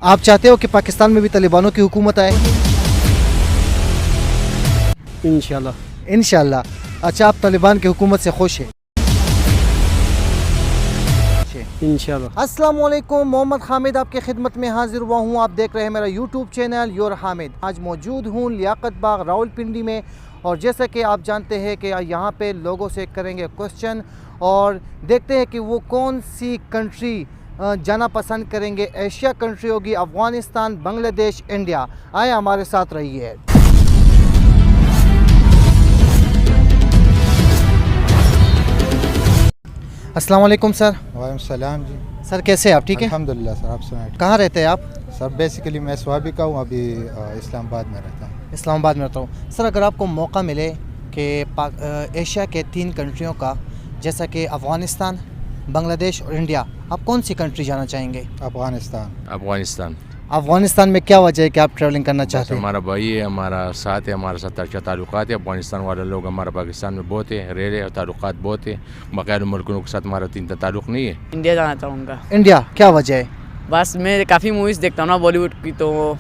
आप चाहते हो कि पाकिस्तान में भी तालिबानों की हुकूमत आए? इंशाल्लाह। इंशाल्लाह। अच्छा, आप तालिबान की हुकूमत से खुश हैं? इंशाल्लाह। अस्सलाम वालेकुम, मोहम्मद हामिद आपके खिदमत में हाजिर हुआ हूँ। आप देख रहे हैं मेरा यूट्यूब चैनल योर हामिद। आज मौजूद हूँ लियाकत बाग रावलपिंडी में, और जैसा कि आप जानते हैं कि यहाँ पे लोगों से करेंगे क्वेश्चन और देखते हैं कि वो कौन सी कंट्री जाना पसंद करेंगे। एशिया कंट्री होगी, अफ़गानिस्तान, बांग्लादेश, इंडिया। आए हमारे साथ रहिए। अस्सलाम वालेकुम सर। वालेकुम सलाम जी। सर कैसे हैं आप? ठीक है, अल्हम्दुलिल्लाह सर, आप सुनाए? कहाँ रहते हैं आप? सर बेसिकली मैं स्वाबी का हूँ, अभी इस्लामाबाद में रहता हूँ। इस्लामाबाद में रहता हूँ। सर अगर आपको मौका मिले कि एशिया के 3 कंट्रियों का, जैसा कि अफ़गानिस्तान, बांग्लादेश और इंडिया, आप कौन सी कंट्री जाना चाहेंगे? अफ़गानिस्तान। अफ़गानिस्तान में क्या वजह है कि आप ट्रैवलिंग करना चाहते हैं? हमारा भाई है, हमारा साथ है, हमारे साथ अच्छा ताल्लुकात है। अफगानिस्तान वाले लोग हमारा पाकिस्तान में बहुत है, रह रहे और ताल्लुकात बहुत है। बगैर मुल्कों के साथ हमारा तीन ताल्लुक नहीं है। इंडिया जाना चाहूँगा। इंडिया, क्या वजह है? बस मैं काफ़ी मूवीज़ देखता हूँ ना बॉलीवुड की, तो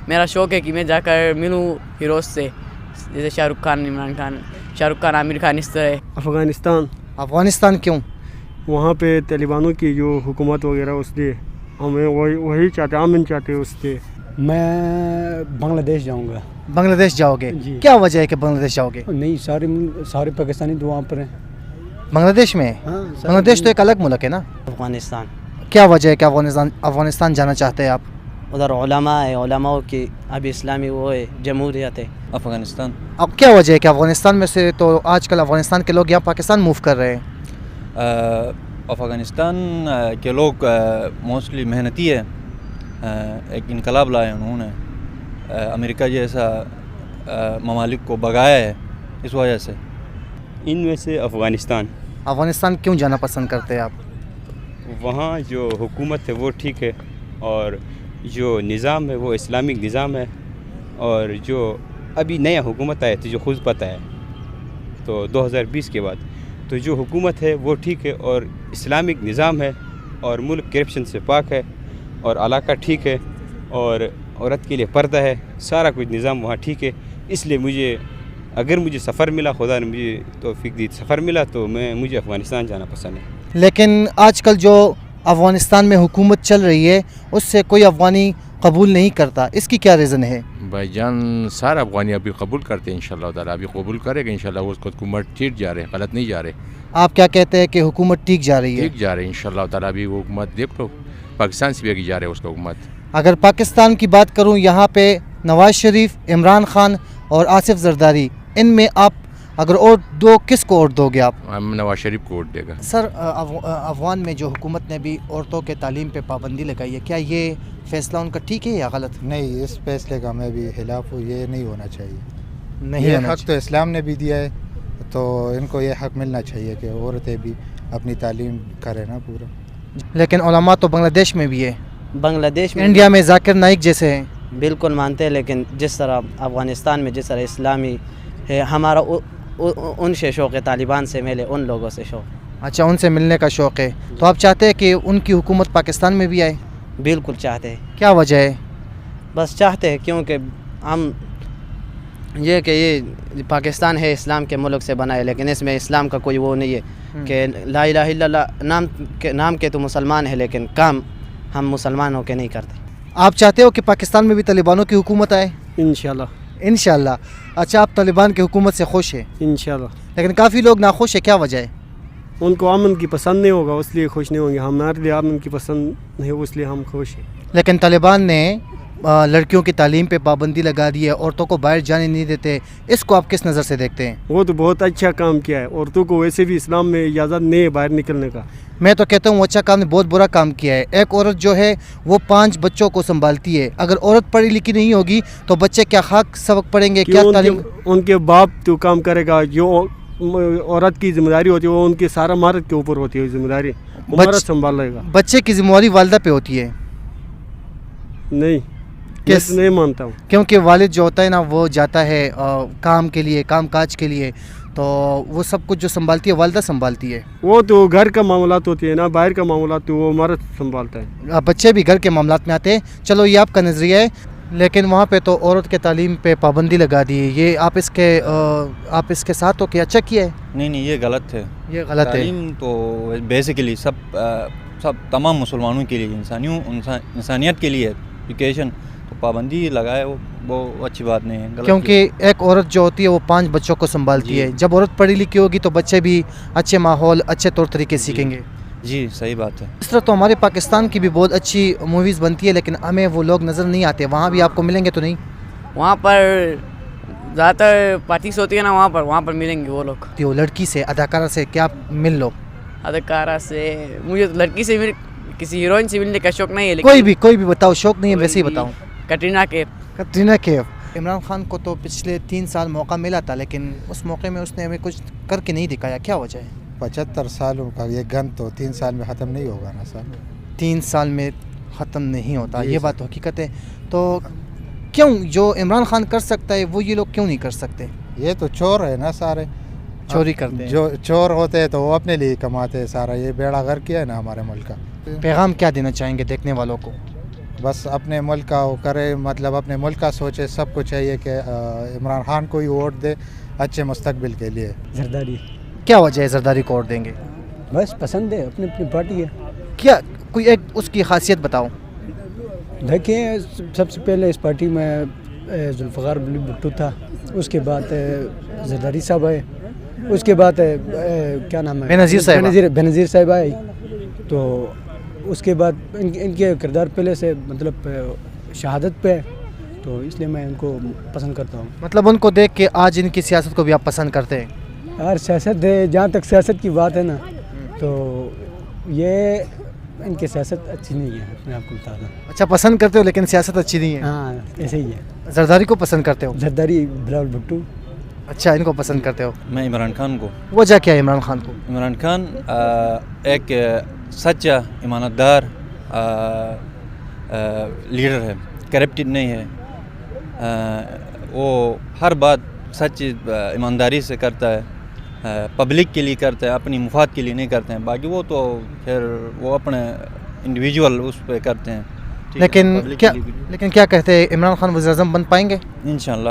मेरा शौक़ है कि मैं जाकर मिलूँ हीरोज़ से, जैसे शाहरुख खान, इमरान खान, शाहरुख खान, आमिर खान, इस तरह। अफ़गानिस्तान। अफ़गानिस्तान क्यों? वहाँ पे तालिबानों की जो हुकूमत वगैरह, उसलिए हमें वही चाहते, अमन चाहते हैं उसके। मैं बांग्लादेश जाऊंगा। बांग्लादेश जाओगे? जी। क्या वजह है कि बांग्लादेश जाओगे? नहीं, सारे पाकिस्तानी तो वहाँ पर हैं। बांग्लादेश में? हाँ, बांग्लादेश तो एक अलग मुल्क है ना। अफ़गानिस्तान। क्या वजह है कि अफ़गानिस्तान जाना चाहते हैं आप? उधर उलमा है, उलमाओं की अभी इस्लामी वो है, जमहूरियत है। अफ़गानिस्तान। अब क्या वजह है कि अफ़गानिस्तान में से तो आजकल अफ़गानिस्तान के लोग यहाँ पाकिस्तान मूव कर रहे हैं? अफ़गानिस्तान के लोग मोस्टली मेहनती है। एक इनकलाब लाए उन्होंने, अमेरिका जैसा ममालिक को भगाया है, इस वजह से। इनमें से अफ़गानिस्तान। अफ़गानिस्तान क्यों जाना पसंद करते हैं आप? वहाँ जो हुकूमत है वो ठीक है, और जो निज़ाम है वो इस्लामिक निज़ाम है, और जो अभी नया हुकूमत आया थी जो खुद पता है, तो 2020 के बाद तो जो हुकूमत है वो ठीक है और इस्लामिक निज़ाम है, और मुल्क करप्शन से पाक है, और इलाका ठीक है, और औरत के लिए पर्दा है, सारा कुछ निज़ाम वहाँ ठीक है। इसलिए अगर मुझे सफ़र मिला, खुदा ने मुझे तौफीक दी, सफ़र मिला, तो मुझे अफ़गानिस्तान जाना पसंद है। लेकिन आजकल जो अफ़गानिस्तान में हुकूमत चल रही है उससे कोई अफ़गानी कबूल नहीं करता, इसकी क्या रीज़न है? भाईजान सारा अफगानी अभी कबूल करते हैं, इंशाल्लाह ताला अभी कबूल करेगा इंशाल्लाह। वो उसको हुकूमत ठीक जा रहे, गलत नहीं जा रहे। आप क्या कहते हैं कि हुकूमत ठीक जा रही है? ठीक जा रहे इंशाल्लाह ताला। अभी वो हुकूमत देख लो, पाकिस्तान से भी आगे जा रहे हैं उसका हुकूमत। अगर पाकिस्तान की बात करूं, यहाँ पे नवाज़ शरीफ, इमरान खान और आसिफ जरदारी, इनमें आप अगर और दो, किसको वोट दोगे आप? हम नवाज शरीफ को वोट देगा। सर अफ़गान में जो हुकूमत ने भी औरतों के तालीम पे पाबंदी लगाई है, क्या ये फैसला उनका ठीक है या गलत? नहीं, इस फैसले का मैं भी खिलाफ हूँ। ये नहीं होना चाहिए। नहीं ये होना हक तो इस्लाम ने भी दिया है, तो इनको ये हक मिलना चाहिए कि औरतें भी अपनी तालीम करें ना पूरा। लेकिन उलमा तो बांग्लादेश में भी है, बांग्लादेश में, इंडिया में जाकिर नाइक जैसे हैं। बिल्कुल मानते हैं, लेकिन जिस तरह अफ़गानिस्तान में जिस तरह इस्लामी है, हमारा उनसे शौक़ है, तालिबान से मिले उन लोगों से शौक़। अच्छा, उनसे मिलने का शौक़ है, तो आप चाहते हैं कि उनकी हुकूमत पाकिस्तान में भी आए? बिल्कुल चाहते हैं। क्या वजह है? बस चाहते हैं क्योंकि हम ये पाकिस्तान है इस्लाम के मुल्क से बना है, लेकिन इसमें इस्लाम का कोई वो नहीं है कि ला इलाहा इल्लल्लाह नाम के तो मुसलमान है, लेकिन काम हम मुसलमानों के नहीं करते। आप चाहते हो कि पाकिस्तान में भी तालिबानों की हुकूमत आए? इंशाल्लाह। इंशाल्लाह। अच्छा, आप तालिबान की हुकूमत से खुश हैं? इंशाल्लाह। लेकिन काफ़ी लोग नाखुश है, क्या वजह है? उनको अमन की पसंद नहीं होगा, इसलिए खुश नहीं होंगे। हमारे लिए अमन की पसंद नहीं हो, इसलिए हम खुश हैं। लेकिन तालिबान ने लड़कियों की तालीम पे पाबंदी लगा दी है, औरतों को बाहर जाने नहीं देते, इसको आप किस नज़र से देखते हैं? वो तो बहुत अच्छा काम किया है। औरतों को वैसे भी इस्लाम में इजाज़त नहीं है बाहर निकलने का। मैं तो कहता हूँ अच्छा काम ने बहुत बुरा काम किया है। एक औरत जो है वो 5 बच्चों को संभालती है, अगर औरत पढ़ी लिखी नहीं होगी तो बच्चे क्या खाक सबक पढ़ेंगे? क्या तालीम? उनके बाप तो काम करेगा, जो औरत की जिम्मेदारी होती है वो उनके सारा मर्द के ऊपर होती है जिम्मेदारी, मर्द संभालेगा। बच्चे की जिम्मेदारी वालिदा पे होती है? नहीं, किस? नहीं मानता हूँ। क्योंकि वालिद जो होता है ना, वो जाता है काम के लिए, काम काज के लिए, तो تو وہ سب کچھ جو سنبھالتی ہے والدہ سنبھالتی ہے. وہ تو گھر کا معاملات ہوتی ہے نا, باہر کا معاملات تو وہ مرد سنبھالتا ہے. بچے بھی گھر کے معاملات میں آتے ہیں. چلو یہ آپ کا نظریہ ہے, لیکن وہاں پہ تو عورت کے تعلیم پہ پابندی لگا دی ہے. یہ آپ اس کے ساتھ ہو کہ اچھا کیا ہے؟ نہیں یہ غلط ہے. یہ غلط ہے. تعلیم تو بیسیکلی سب تمام مسلمانوں کے لیے, انسانیت کے لیے ایجوکیشن تو پابندی لگائے وہ اچھی بات نہیں ہے. کیونکہ ایک عورت جو ہوتی ہے وہ 5 بچوں کو سنبھالتی ہے. جب عورت پڑھی لکھی ہوگی تو بچے بھی اچھے ماحول, اچھے طور طریقے سیکھیں گے. جی صحیح بات ہے. اس طرح تو ہمارے پاکستان کی بھی بہت اچھی موویز بنتی ہے, لیکن ہمیں وہ لوگ نظر نہیں آتے. وہاں بھی آپ کو ملیں گے تو نہیں؟ وہاں پر زیادہ تر پارٹیز ہوتی ہے نا, وہاں پر ملیں گے وہ لوگ. وہ لڑکی سے, اداکارہ سے کیا مل لو؟ اداکارہ سے مجھے لڑکی سے کسی ہیروئن سے ملنے کا شوق نہیں ہے, لیکن کوئی بھی بتاؤ, شوق نہیں ہے ویسے ہی بتاؤ. کٹرینہ کیف. عمران خان کو تو پچھلے 3 سال موقع ملا تھا, لیکن اس موقع میں اس نے ہمیں کچھ کر کے نہیں دکھایا. کیا وجہ ہے؟ 75 سالوں کا یہ گن تو 3 سال میں ختم نہیں ہوگا نا سر. 3 سال میں ختم نہیں ہوتا, یہ بات تو حقیقت ہے. تو کیوں جو عمران خان کر سکتا ہے وہ یہ لوگ کیوں نہیں کر سکتے؟ یہ تو چور ہے نا سارے, چوری کرتے ہیں. جو چور ہوتے ہیں تو وہ اپنے لیے کماتے ہیں سارا. یہ بیڑا غرق کیا ہے نا ہمارے ملک کا. پیغام کیا دینا چاہیں گے دیکھنے والوں کو؟ بس اپنے ملک کا وہ کرے, مطلب اپنے ملک کا سوچے. سب کو چاہیے کہ عمران خان کو ہی ووٹ دے اچھے مستقبل کے لیے. زرداری. کیا وجہ ہے زرداری کو ووٹ دیں گے؟ بس پسند ہے, اپنی پارٹی ہے. کیا کوئی ایک اس کی خاصیت بتاؤ. دیکھیں سب سے پہلے اس پارٹی میں ذوالفقار بھٹو تھا, اس کے بعد زرداری صاحب آئے, اس کے بعد کیا نام ہے بینظیر صاحب آئے. تو اس کے بعد ان کے کردار پہلے سے مطلب شہادت پہ ہے, تو اس لیے میں ان کو پسند کرتا ہوں. مطلب ان کو دیکھ کے آج ان کی سیاست کو بھی آپ پسند کرتے ہیں؟ یار سیاست ہے, جہاں تک سیاست کی بات ہے نا, تو یہ ان کی سیاست اچھی نہیں ہے, میں آپ کو بتا دوں. اچھا پسند کرتے ہو لیکن سیاست اچھی نہیں ہے؟ ہاں ایسے ہی ہے. زرداری کو پسند کرتے ہو؟ زرداری بلاول بھٹو. اچھا ان کو پسند کرتے ہو. میں عمران خان کو. وجہ کیا ہے عمران خان کو؟ عمران خان ایک سچا امانت دار لیڈر ہے, کرپٹڈ نہیں ہے. وہ ہر بات سچ ایمانداری سے کرتا ہے, پبلک کے لیے کرتا ہے, اپنی مفاد کے لیے نہیں کرتے ہیں. باقی وہ تو پھر وہ اپنے انڈیویجول اس پہ کرتے ہیں. لیکن کیا کہتے ہیں عمران خان وزیر اعظم بن پائیں گے؟ انشاءاللہ.